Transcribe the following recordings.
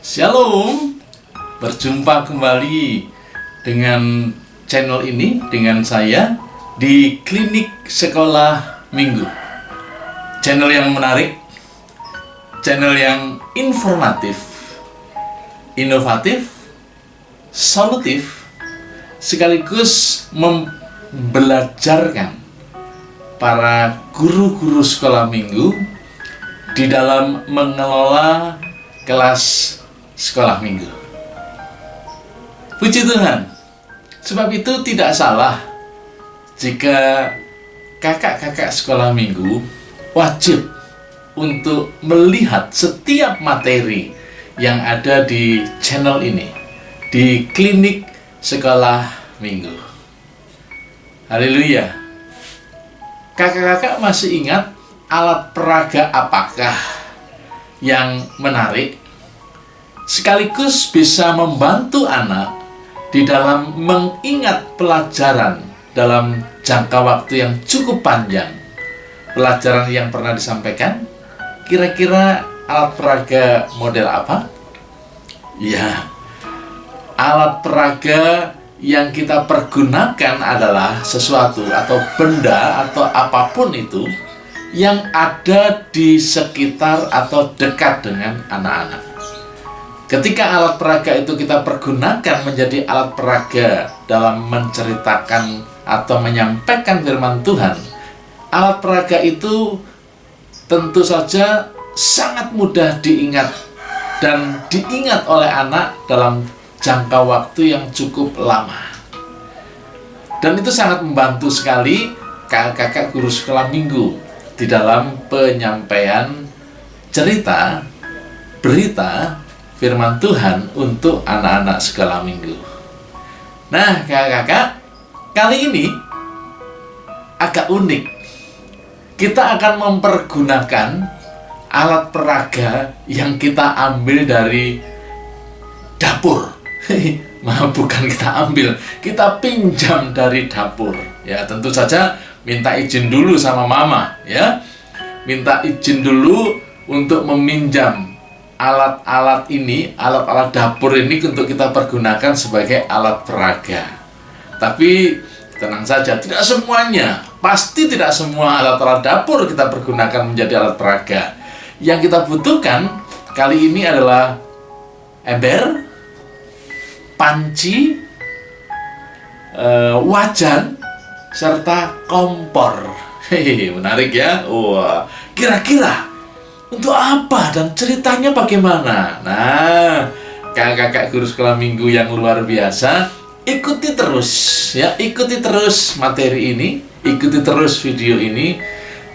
Shalom, berjumpa kembali dengan channel ini, dengan saya di Klinik Sekolah Minggu. Channel yang menarik, channel yang informatif, inovatif, solutif, sekaligus membelajarkan para guru-guru sekolah minggu di dalam mengelola kelas sekolah minggu. Puji Tuhan. Sebab itu tidak salah jika kakak-kakak sekolah minggu wajib untuk melihat setiap materi yang ada di channel ini, di Klinik Sekolah Minggu. Haleluya. Kakak-kakak masih ingat alat peraga apakah yang menarik sekaligus bisa membantu anak di dalam mengingat pelajaran dalam jangka waktu yang cukup panjang? Pelajaran yang pernah disampaikan, kira-kira alat peraga model apa? Ya, alat peraga yang kita pergunakan adalah sesuatu atau benda atau apapun itu yang ada di sekitar atau dekat dengan anak-anak. Ketika alat peraga itu kita pergunakan menjadi alat peraga dalam menceritakan atau menyampaikan firman Tuhan, alat peraga itu tentu saja sangat mudah diingat dan diingat oleh anak dalam jangka waktu yang cukup lama. Dan itu sangat membantu sekali kakak-kakak guru sekolah minggu di dalam penyampaian cerita, berita, firman Tuhan untuk anak-anak sekolah minggu. Nah, kakak-kakak, kali ini agak unik. Kita akan mempergunakan alat peraga yang kita ambil dari dapur. Maaf, bukan kita ambil, kita pinjam dari dapur. Ya, tentu saja minta izin dulu sama mama, ya. Minta izin dulu untuk meminjam alat-alat ini, alat-alat dapur ini untuk kita pergunakan sebagai alat peraga. Tapi tenang saja, tidak semuanya, pasti tidak semua alat-alat dapur kita pergunakan menjadi alat peraga. Yang kita butuhkan kali ini adalah ember, panci, wajan, serta kompor. Hehehe, menarik ya. Wah, kira-kira untuk apa dan ceritanya bagaimana? Nah, kakak-kakak guru sekolah minggu yang luar biasa, ikuti terus ya, ikuti terus materi ini, ikuti terus video ini,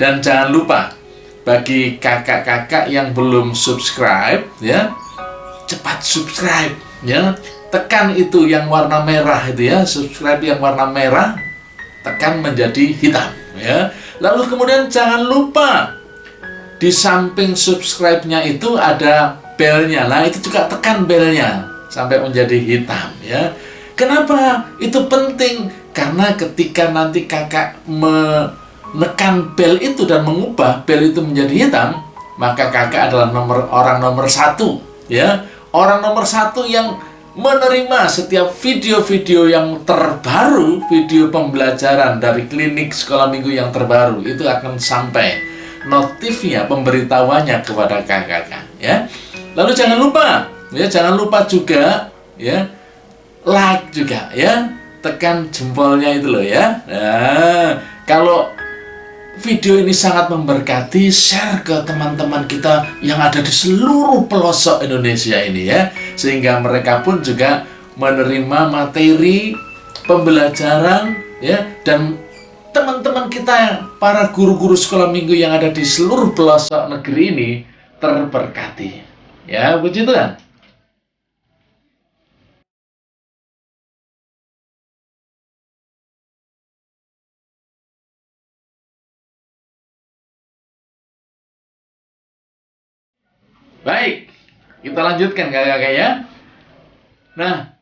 dan jangan lupa bagi kakak-kakak yang belum subscribe ya, cepat subscribe ya. Tekan itu yang warna merah itu ya, subscribe yang warna merah, tekan menjadi hitam ya. Lalu kemudian jangan lupa di samping subscribe-nya itu ada belnya. Nah, itu juga tekan belnya sampai menjadi hitam ya. Kenapa itu penting? Karena ketika nanti kakak menekan bel itu dan mengubah bel itu menjadi hitam, maka kakak adalah orang nomor satu ya. Orang nomor satu yang menerima setiap video-video yang terbaru, video pembelajaran dari Klinik Sekolah Minggu yang terbaru itu akan sampai notifnya, pemberitahuannya kepada kakak-kakak ya. Lalu jangan lupa juga ya, like juga ya, tekan jempolnya itu loh ya. Nah, kalau video ini sangat memberkati, share ke teman-teman kita yang ada di seluruh pelosok Indonesia ini ya, sehingga mereka pun juga menerima materi pembelajaran ya, dan teman-teman kita, para guru-guru sekolah minggu yang ada di seluruh pelosok negeri ini terberkati. Ya, puji Tuhan. Baik, kita lanjutkan kakak-kakak ya. Nah,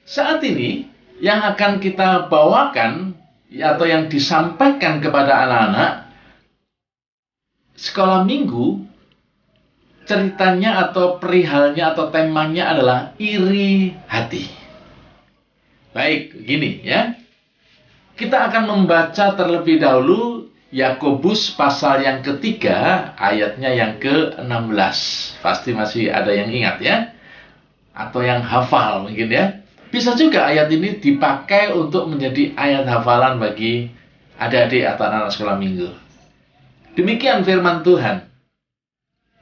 saat ini yang akan kita bawakan atau yang disampaikan kepada anak-anak sekolah minggu ceritanya atau perihalnya atau temanya adalah iri hati. Baik, gini ya. Kita akan membaca terlebih dahulu Yakobus pasal yang ketiga, ayatnya yang ke-16. Pasti masih ada yang ingat ya, atau yang hafal mungkin ya. Bisa juga ayat ini dipakai untuk menjadi ayat hafalan bagi adik-adik atau anak-anak sekolah minggu. Demikian firman Tuhan.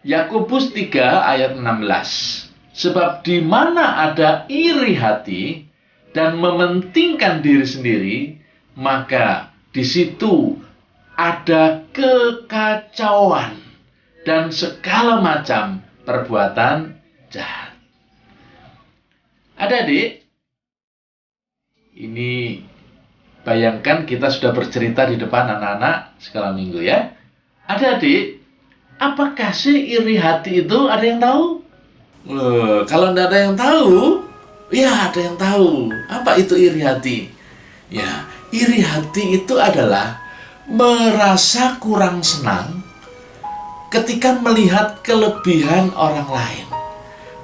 Yakobus 3 ayat 16. Sebab di mana ada iri hati dan mementingkan diri sendiri, maka di situ ada kekacauan dan segala macam perbuatan jahat. Adik-adik, ini bayangkan kita sudah bercerita di depan anak-anak sekolah minggu ya. Adik-adik, apakah sih iri hati itu? Ada yang tahu? Kalau tidak ada yang tahu, ya ada yang tahu. Apa itu iri hati? Ya, iri hati itu adalah merasa kurang senang ketika melihat kelebihan orang lain.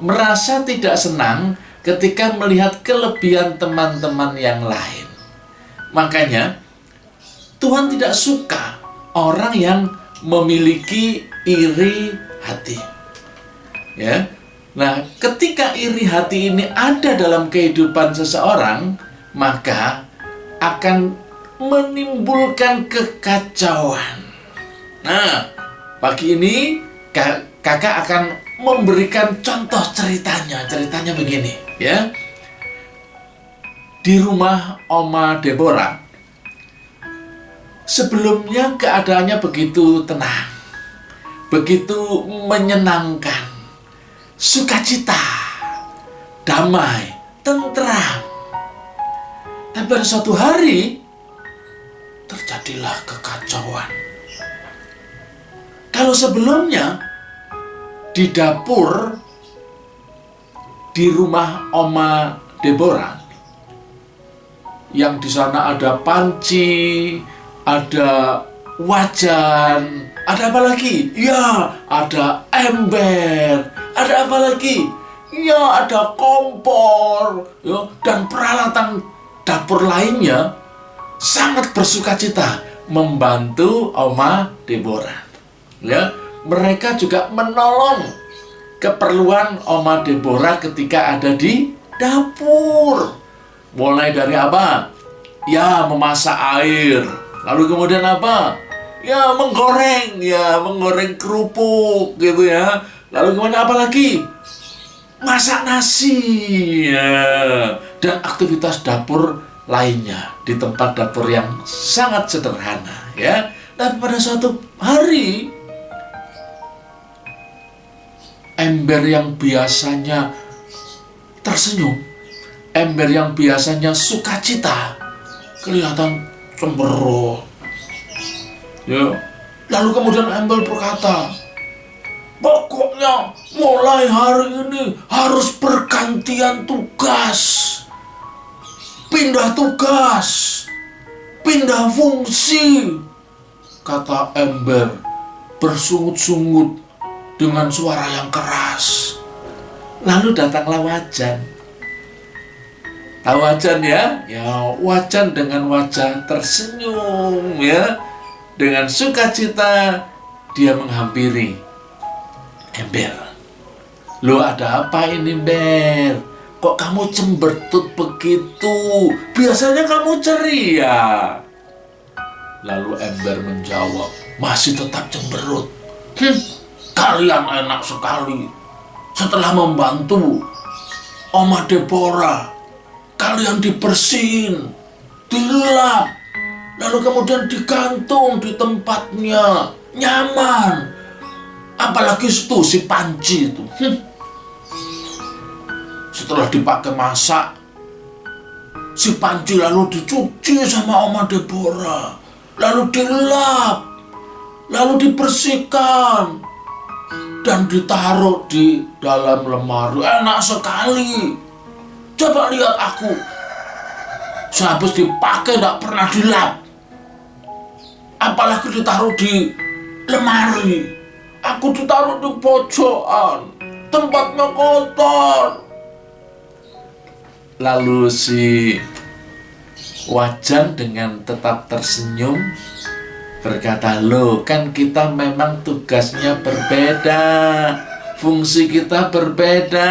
Merasa tidak senang ketika melihat kelebihan teman-teman yang lain. Makanya, Tuhan tidak suka orang yang memiliki iri hati. Ya. Nah, ketika iri hati ini ada dalam kehidupan seseorang, maka akan menimbulkan kekacauan. Nah, pagi ini kakak akan memberikan contoh ceritanya. Ceritanya begini, ya. Di rumah Oma Deborah, sebelumnya keadaannya begitu tenang, begitu menyenangkan, sukacita, damai, tentram. Dan pada suatu hari, terjadilah kekacauan. Kalau sebelumnya, di dapur, di rumah Oma Deborah, yang di sana ada panci, ada wajan, ada apa lagi? Ya, ada ember, ada apa lagi? Ya, ada kompor, ya, dan peralatan dapur lainnya sangat bersukacita membantu Oma Deborah. Ya, mereka juga menolong keperluan Oma Deborah ketika ada di dapur. Mulai dari apa? Ya, memasak air. Lalu kemudian apa? Ya, menggoreng kerupuk gitu ya. Lalu kemudian apa lagi? Masak nasi. Ya. Dan aktivitas dapur lainnya di tempat dapur yang sangat sederhana ya. Dan pada suatu hari, ember yang biasanya tersenyum, ember yang biasanya sukacita, kelihatan cemberut. Ya. Lalu kemudian ember berkata, pokoknya mulai hari ini harus bergantian tugas. Pindah tugas, pindah fungsi, kata ember bersungut-sungut dengan suara yang keras. Lalu datanglah wajan. Tahu wajan ya? Ya, wajan dengan wajah tersenyum ya. Dengan sukacita dia menghampiri ember. Loh, ada apa ini, Ember? Kok kamu cembertut begitu? Biasanya kamu ceria. Lalu ember menjawab, masih tetap cemberut. Kalian enak sekali. Setelah membantu Oma Deborah, kalian dibersihin, dilap, lalu kemudian digantung di tempatnya, nyaman. Apalagi itu si panci itu. Setelah dipakai masak, si panci lalu dicuci sama Oma Deborah, lalu dilap, lalu dibersihkan, dan ditaruh di dalam lemari. Enak sekali. Coba lihat aku, sehabis dipakai tidak pernah dilap, apalagi ditaruh di lemari. Aku ditaruh di pojokan, tempatnya kotor. Lalu si wajan dengan tetap tersenyum berkata, loh kan kita memang tugasnya berbeda, fungsi kita berbeda.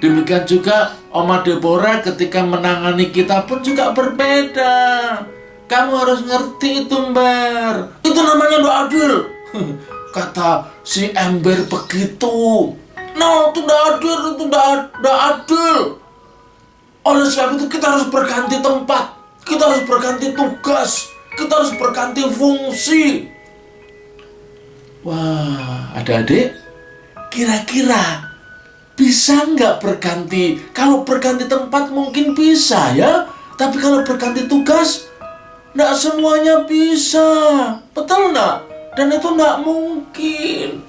Demikian juga Oma Deborah ketika menangani kita pun juga berbeda. Kamu harus ngerti itu, Ember. Itu namanya nggak adil. Kata si Ember begitu. No, itu nggak adil, itu nggak adil. Oleh sebab itu kita harus berganti tempat, kita harus berganti tugas, kita harus berganti fungsi. Wah, adik-adik, kira-kira bisa nggak berganti? Kalau berganti tempat mungkin bisa ya, tapi kalau berganti tugas, nggak semuanya bisa. Betul nggak? Dan itu nggak mungkin.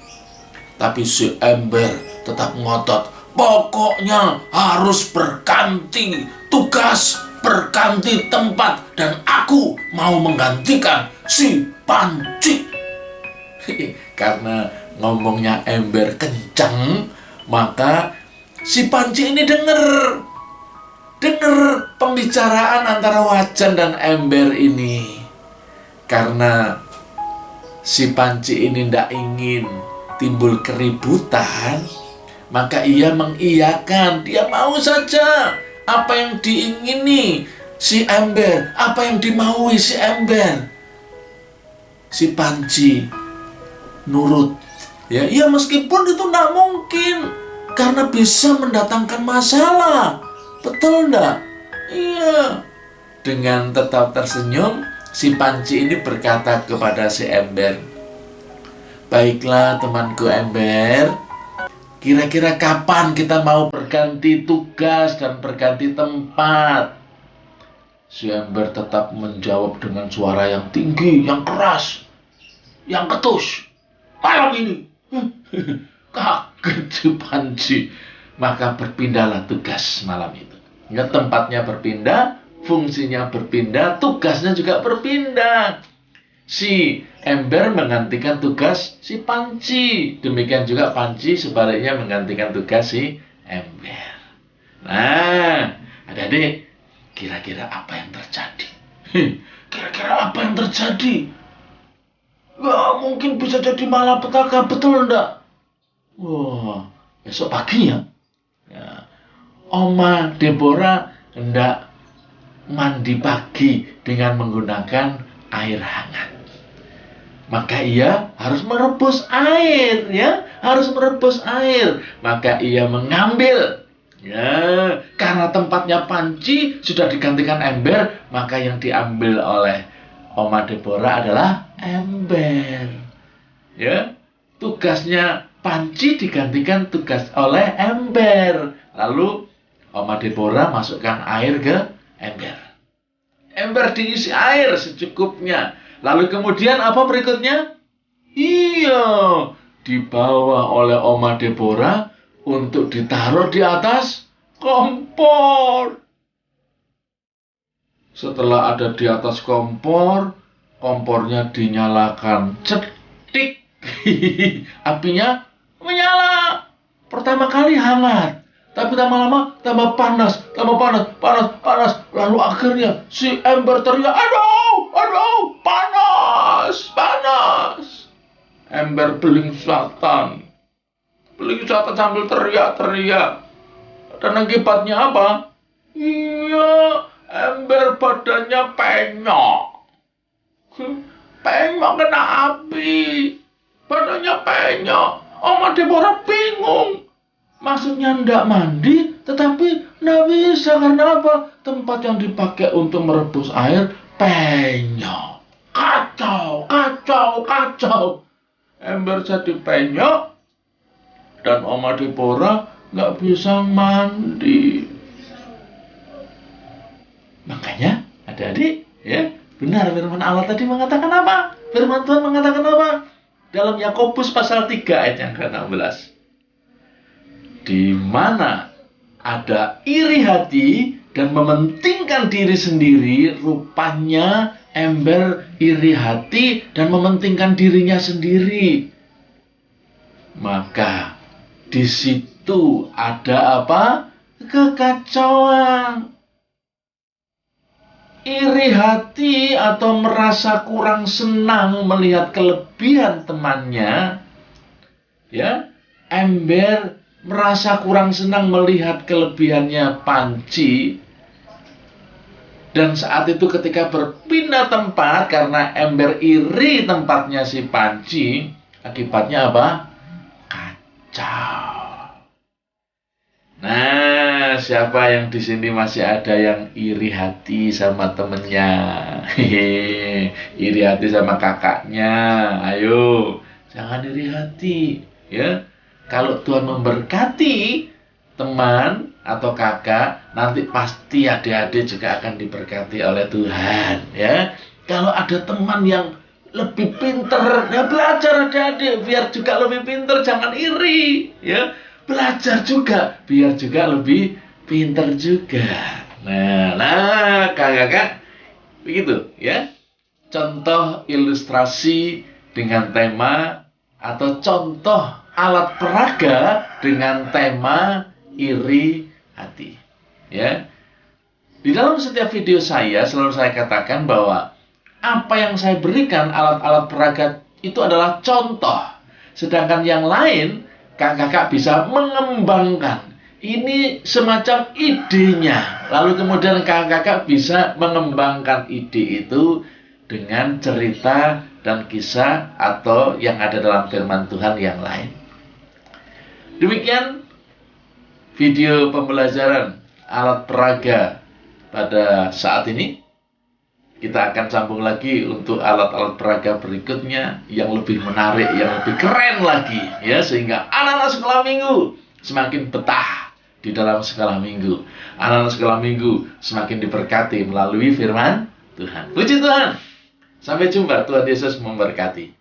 Tapi si Ember tetap ngotot. Pokoknya harus berganti tugas, berganti tempat, dan aku mau menggantikan si Panci. Karena ngomongnya Ember kencang, maka si Panci ini dengar pembicaraan antara wajan dan Ember ini. Karena si Panci ini tidak ingin timbul keributan, maka ia mengiyakan, dia mau saja apa yang diingini si Ember, apa yang dimaui si Ember. Si Panci nurut. Ya, meskipun itu tidak mungkin, karena bisa mendatangkan masalah. Betul enggak? Iya. Dengan tetap tersenyum, si Panci ini berkata kepada si Ember, baiklah temanku Ember, kira-kira kapan kita mau berganti tugas dan berganti tempat? Si Ember tetap menjawab dengan suara yang tinggi, yang keras, yang ketus. Malam ini. Kaget si Panci. Maka berpindahlah tugas malam itu. Ya, tempatnya berpindah, fungsinya berpindah, tugasnya juga berpindah. Si Ember menggantikan tugas si Panci. Demikian juga Panci sebaliknya menggantikan tugas si Ember. Nah, adik-adik, kira-kira apa yang terjadi? Kira-kira apa yang terjadi? Wah, mungkin bisa jadi malapetaka, betul enggak? Wah, besok paginya, ya, Oma Deborah hendak mandi pagi dengan menggunakan air hangat. Maka ia harus merebus air, ya, harus merebus air. Maka ia mengambil, ya, karena tempatnya Panci sudah digantikan Ember, maka yang diambil oleh Oma Deborah adalah Ember. Ya, tugasnya Panci digantikan tugas oleh Ember. Lalu Oma Deborah masukkan air ke Ember. Ember diisi air secukupnya. Lalu kemudian apa berikutnya? Iya, dibawa oleh Oma Deborah untuk ditaruh di atas kompor. Setelah ada di atas kompor, kompornya dinyalakan. Cetik. Apinya menyala. Pertama kali hangat, tapi lama-lama tambah panas. Lalu akhirnya si Ember teriak, aduh, panas. Ember beling satan sambil teriak-teriak. Dan akibatnya apa? Iya, Ember badannya penyok. Penyok kena api. Badannya penyok. Oma Deborah bingung. Maksudnya ndak mandi, tetapi ndak bisa. Karena apa? Tempat yang dipakai untuk merebus air penyok. Kacau. Ember jadi penyok. Dan Oma Deborah nggak bisa mandi. Makanya adik-adik, ya, benar firman Allah tadi mengatakan apa? Firman Tuhan mengatakan apa? Dalam Yakobus pasal 3 ayat yang ke-16. Di mana ada iri hati dan mementingkan diri sendiri, rupanya Ember iri hati dan mementingkan dirinya sendiri. maka di situ ada apa? Kekacauan. Iri hati atau merasa kurang senang melihat kelebihan temannya, ya, ember merasa kurang senang melihat kelebihannya Panci. Dan saat itu ketika berpindah tempat karena ember iri tempatnya si Panci, akibatnya apa? Kacau. Nah, siapa yang di sini masih ada yang iri hati sama temennya? Hehe, iri hati sama kakaknya. Ayo, jangan iri hati, ya. Kalau Tuhan memberkati teman atau kakak, nanti pasti adik-adik juga akan diberkati oleh Tuhan, ya. Kalau ada teman yang lebih pinter, ya belajar adik-adik biar juga lebih pinter, jangan iri, ya. Belajar juga biar juga lebih pinter juga. Nah, kakak-kakak begitu, ya. Contoh ilustrasi dengan tema atau contoh alat peraga dengan tema iri hati, ya. Di dalam setiap video saya selalu saya katakan bahwa apa yang saya berikan alat-alat peraga itu adalah contoh, sedangkan yang lain kakak-kakak bisa mengembangkan. Ini semacam idenya, lalu kemudian kakak-kakak bisa mengembangkan ide itu dengan cerita dan kisah atau yang ada dalam firman Tuhan yang lain. Demikian video pembelajaran alat peraga pada saat ini. Kita akan sambung lagi untuk alat-alat peraga berikutnya yang lebih menarik, yang lebih keren lagi, ya, sehingga anak-anak sekolah minggu semakin betah di dalam sekolah minggu. Anak-anak sekolah minggu semakin diberkati melalui firman Tuhan. Puji Tuhan. Sampai jumpa. Tuhan Yesus memberkati.